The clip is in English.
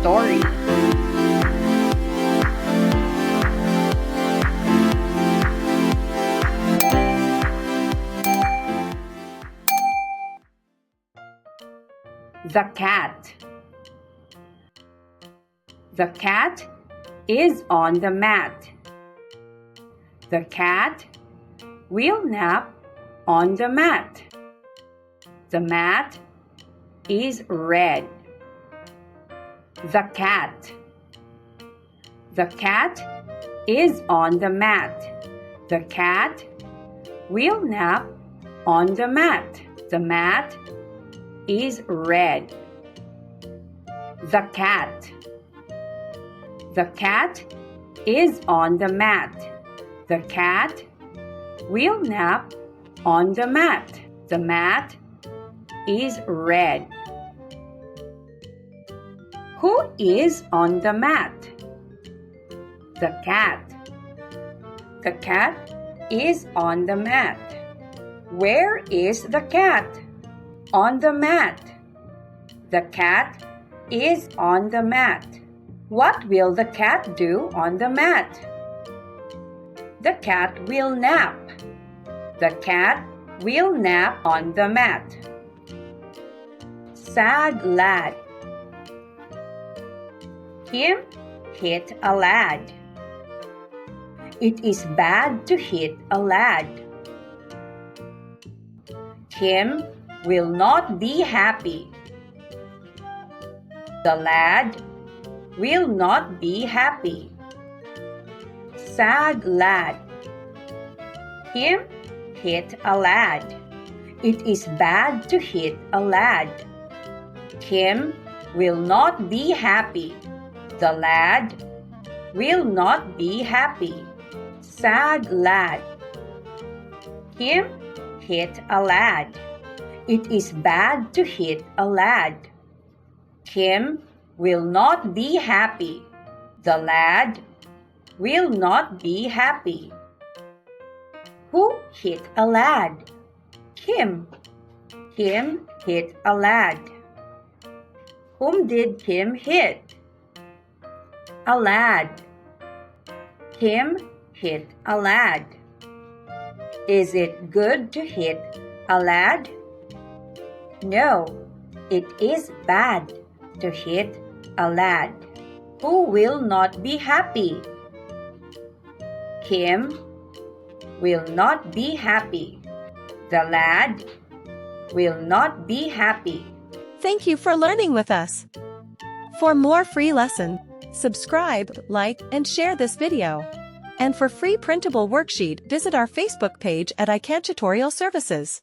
story. The cat. The cat is on the mat. The cat will nap on the mat. The mat is red. The cat. The cat is on the mat. The cat will nap on the mat. The mat is red. The cat. The cat is on the mat. The cat will nap on the mat. The mat is red. Who is on the mat? The cat. The cat is on the mat. Where is the cat? On the mat. The cat is on the mat. What will the cat do on the mat? The cat will nap. The cat will nap on the mat. Sad lad. Him hit a lad. It is bad to hit a lad. Him will not be happy. The lad will not be happy. Sad lad. Him hit a lad. It is bad to hit a lad. Him will not be happy. The lad will not be happy. Sad lad. Him hit a lad. It is bad to hit a lad. Him will not be happy. The lad will not be happy. Who hit a lad? Him. Him hit a lad. Whom did him hit? A lad. Him hit a lad. Is it good to hit a lad? No, it is bad to hit a lad. Who will not be happy? Him will not be happy. The lad will not be happy. Thank you for learning with us. For more free lesson, subscribe, like, and share this video. And for free printable worksheet, visit our Facebook page at iCantutorial Services.